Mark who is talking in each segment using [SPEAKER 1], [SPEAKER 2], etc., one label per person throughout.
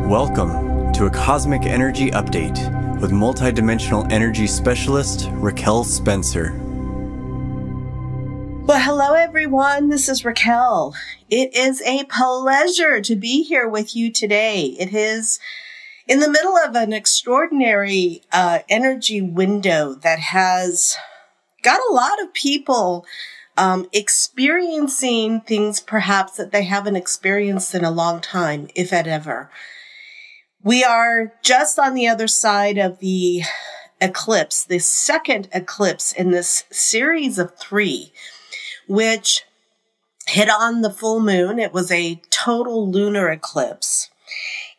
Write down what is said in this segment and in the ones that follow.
[SPEAKER 1] Welcome to a Cosmic Energy Update with multidimensional energy specialist Raquel Spencer.
[SPEAKER 2] Well, hello everyone. This is Raquel. It is a pleasure to be here with you today. It is in the middle of an extraordinary energy window that has got a lot of people experiencing things perhaps that they haven't experienced in a long time, if ever. We are just on the other side of the eclipse, the second eclipse in this series of 3, which hit on the full moon. It was a total lunar eclipse.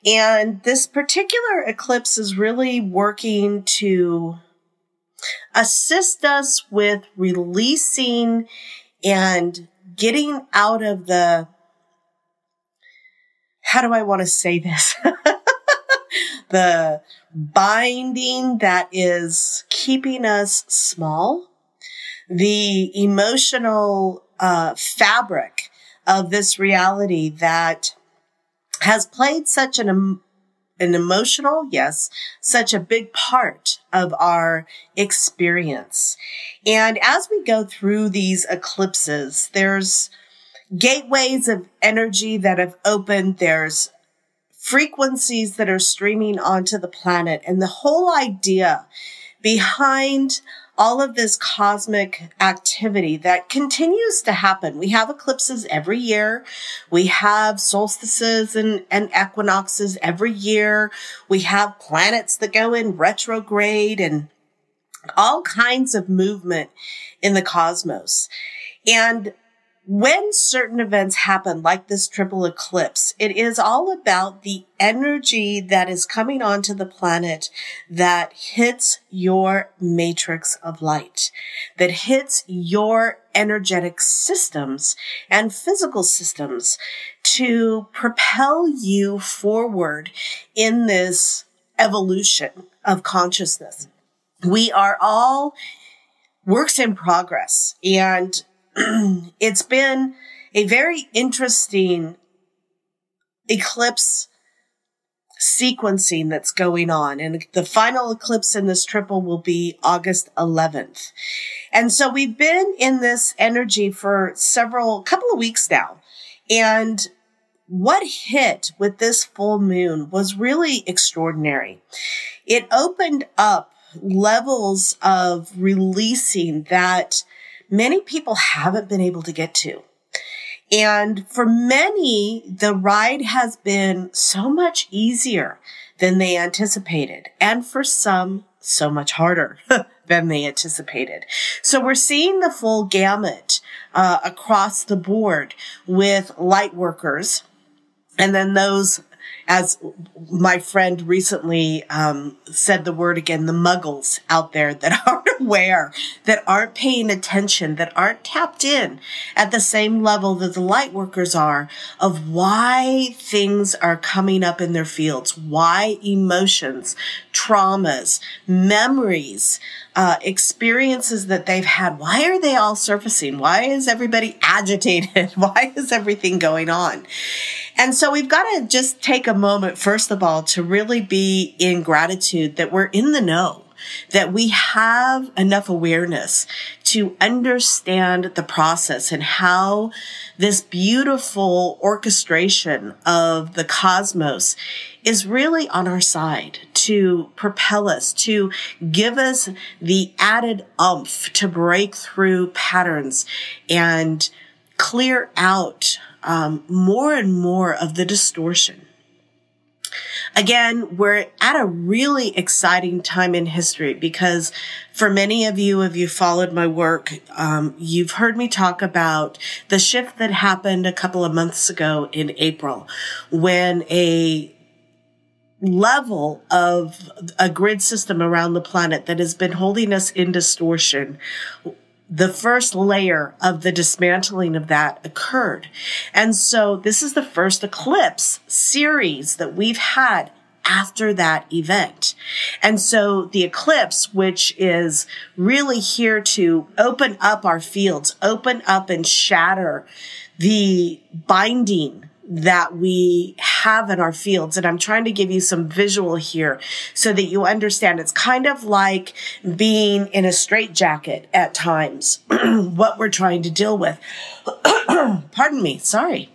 [SPEAKER 2] And this particular eclipse is really working to assist us with releasing and getting out of the, how do I want to say this? The binding that is keeping us small, the emotional fabric of this reality that has played such an emotional, yes, such a big part of our experience. And as we go through these eclipses, there's gateways of energy that have opened. There's frequencies that are streaming onto the planet. And the whole idea behind all of this cosmic activity that continues to happen. We have eclipses every year. We have solstices and equinoxes every year. We have planets that go in retrograde and all kinds of movement in the cosmos. And when certain events happen, like this triple eclipse, it is all about the energy that is coming onto the planet that hits your matrix of light, that hits your energetic systems and physical systems to propel you forward in this evolution of consciousness. We are all works in progress, and it's been a very interesting eclipse sequencing that's going on. And the final eclipse in this triple will be August 11th. And so we've been in this energy for couple of weeks now. And what hit with this full moon was really extraordinary. It opened up levels of releasing that many people haven't been able to get to. And for many, the ride has been so much easier than they anticipated. And for some, so much harder than they anticipated. So we're seeing the full gamut across the board with light workers. And then those, as my friend recently said the word again, the muggles out there that aren't aware, that aren't paying attention, that aren't tapped in at the same level that the light workers are of why things are coming up in their fields, why emotions, traumas, memories, experiences that they've had, why are they all surfacing? Why is everybody agitated? Why is everything going on? And so we've got to just take a moment, first of all, to really be in gratitude that we're in the know, that we have enough awareness to understand the process and how this beautiful orchestration of the cosmos is really on our side to propel us, to give us the added oomph to break through patterns and clear out more and more of the distortion. Again, we're at a really exciting time in history because for many of you, if you followed my work, you've heard me talk about the shift that happened a couple of months ago in April when a level of a grid system around the planet that has been holding us in distortion, the first layer of the dismantling of that occurred. And so this is the first eclipse series that we've had after that event. And so the eclipse, which is really here to open up our fields, open up and shatter the binding that we have in our fields. And I'm trying to give you some visual here so that you understand. It's kind of like being in a straitjacket at times, what we're trying to deal with. Pardon me. Sorry.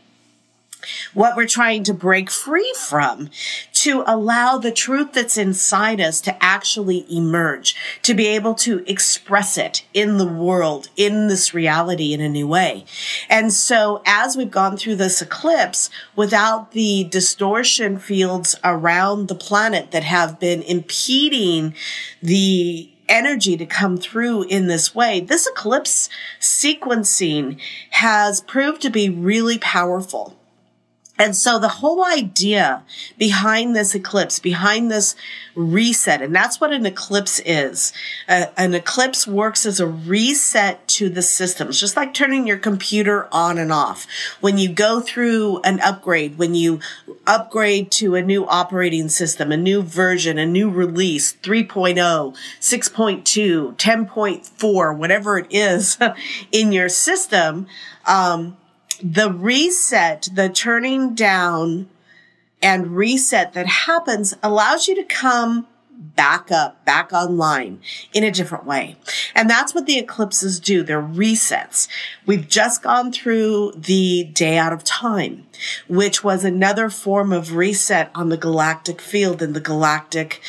[SPEAKER 2] What we're trying to break free from, to allow the truth that's inside us to actually emerge, to be able to express it in the world, in this reality in a new way. And so as we've gone through this eclipse, without the distortion fields around the planet that have been impeding the energy to come through in this way, this eclipse sequencing has proved to be really powerful. And so the whole idea behind this eclipse, behind this reset, and that's what an eclipse is. An eclipse works as a reset to the systems, just like turning your computer on and off. When you go through an upgrade, when you upgrade to a new operating system, a new version, a new release, 3.0, 6.2, 10.4, whatever it is in your system, the reset, the turning down and reset that happens allows you to come back up, back online in a different way. And that's what the eclipses do. They're resets. We've just gone through the day out of time, which was another form of reset on the galactic field and the galactic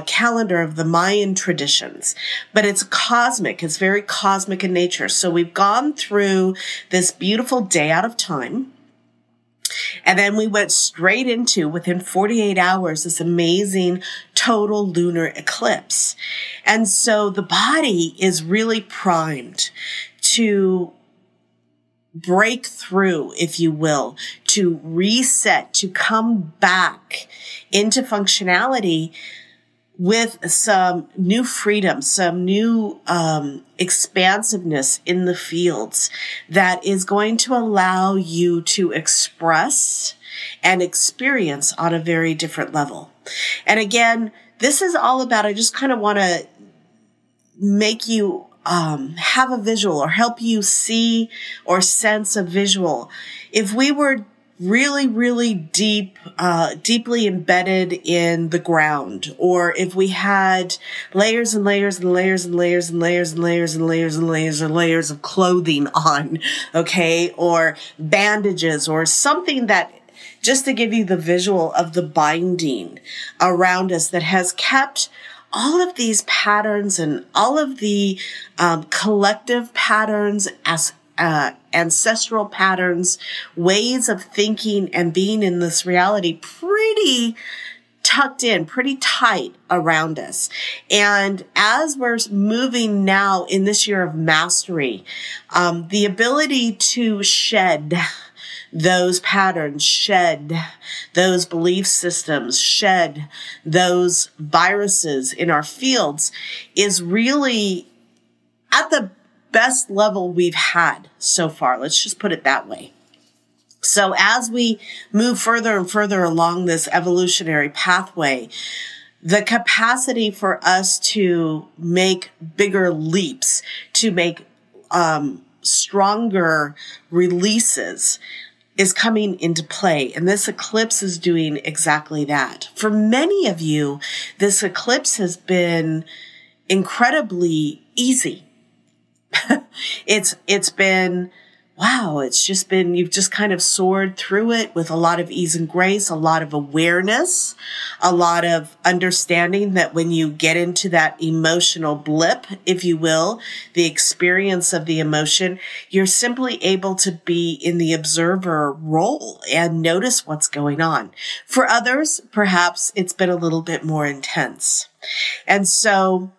[SPEAKER 2] calendar of the Mayan traditions. But it's cosmic. It's very cosmic in nature. So we've gone through this beautiful day out of time. And then we went straight into, within 48 hours, this amazing total lunar eclipse. And so the body is really primed to break through, if you will, to reset, to come back into functionality with some new freedom, some new expansiveness in the fields that is going to allow you to express and experience on a very different level. And again, this is all about, I just kind of want to make you have a visual or help you see or sense a visual. If we were really, really deeply embedded in the ground, or if we had layers and layers and layers and layers and layers and layers and layers and layers and layers of clothing on, okay, or bandages or something that, just to give you the visual of the binding around us that has kept all of these patterns and all of the collective patterns as ancestral patterns, ways of thinking and being in this reality pretty tucked in, pretty tight around us. And as we're moving now in this year of mastery, the ability to shed those patterns, shed those belief systems, shed those viruses in our fields is really at the best level we've had so far. Let's just put it that way. So as we move further and further along this evolutionary pathway, the capacity for us to make bigger leaps, to make stronger releases is coming into play. And this eclipse is doing exactly that. For many of you, this eclipse has been incredibly easy. It's been, wow, it's just been, you've just kind of soared through it with a lot of ease and grace, a lot of awareness, a lot of understanding that when you get into that emotional blip, if you will, the experience of the emotion, you're simply able to be in the observer role and notice what's going on. For others, perhaps it's been a little bit more intense. And so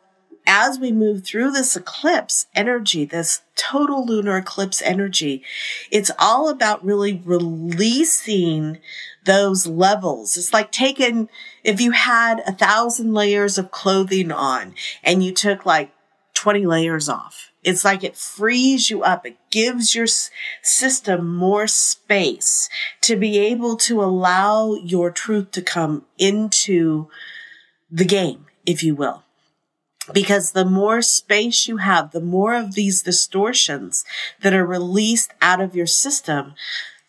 [SPEAKER 2] as we move through this eclipse energy, this total lunar eclipse energy, it's all about really releasing those levels. It's like taking, if you had 1,000 layers of clothing on and you took like 20 layers off, it's like it frees you up. It gives your system more space to be able to allow your truth to come into the game, if you will. Because the more space you have, the more of these distortions that are released out of your system,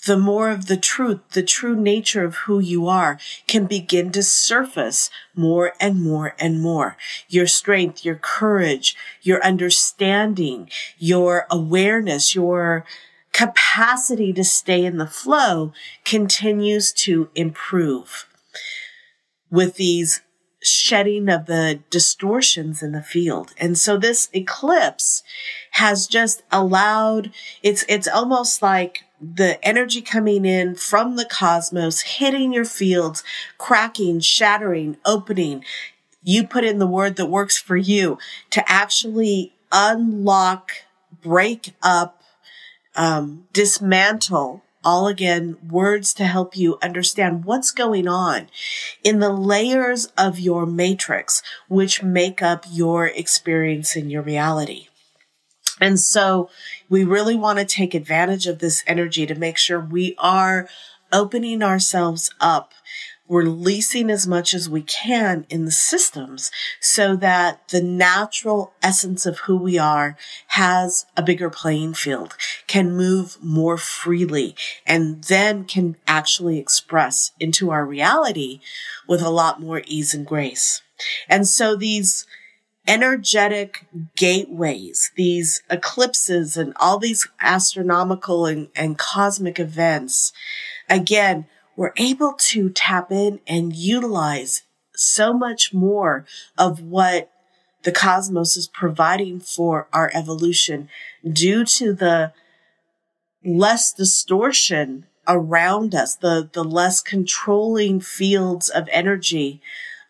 [SPEAKER 2] the more of the true nature of who you are can begin to surface more and more and more. Your strength, your courage, your understanding, your awareness, your capacity to stay in the flow continues to improve with these shedding of the distortions in the field. And so this eclipse has just allowed, it's almost like the energy coming in from the cosmos, hitting your fields, cracking, shattering, opening. You put in the word that works for you to actually unlock, break up, dismantle, all again, words to help you understand what's going on in the layers of your matrix, which make up your experience in your reality. And so we really want to take advantage of this energy to make sure we are opening ourselves up, releasing as much as we can in the systems so that the natural essence of who we are has a bigger playing field, can move more freely, and then can actually express into our reality with a lot more ease and grace. And so these energetic gateways, these eclipses and all these astronomical and cosmic events, again, we're able to tap in and utilize so much more of what the cosmos is providing for our evolution due to the less distortion around us, the less controlling fields of energy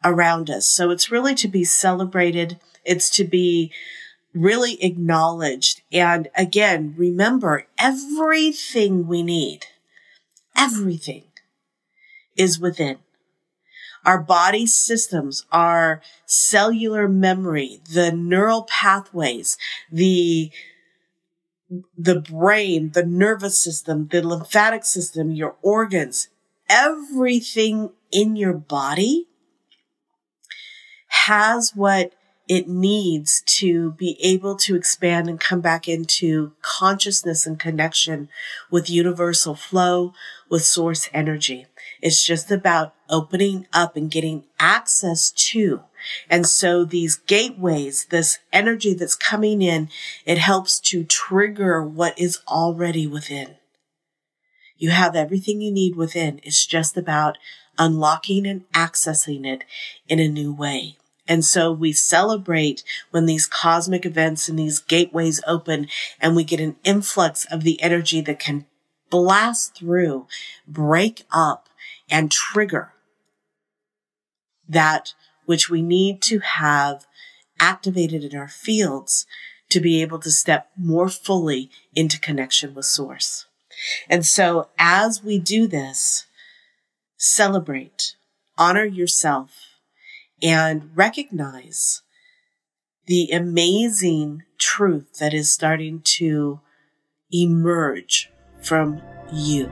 [SPEAKER 2] around us. So it's really to be celebrated. It's to be really acknowledged. And again, remember, everything we need, everything is within. Our body systems, our cellular memory, the neural pathways, the brain, the nervous system, the lymphatic system, your organs, everything in your body has what it needs to be able to expand and come back into consciousness and connection with universal flow, with source energy. It's just about opening up and getting access to. And so these gateways, this energy that's coming in, it helps to trigger what is already within. You have everything you need within. It's just about unlocking and accessing it in a new way. And so we celebrate when these cosmic events and these gateways open and we get an influx of the energy that can blast through, break up, and trigger that which we need to have activated in our fields to be able to step more fully into connection with Source. And so as we do this, celebrate, honor yourself, and recognize the amazing truth that is starting to emerge from you.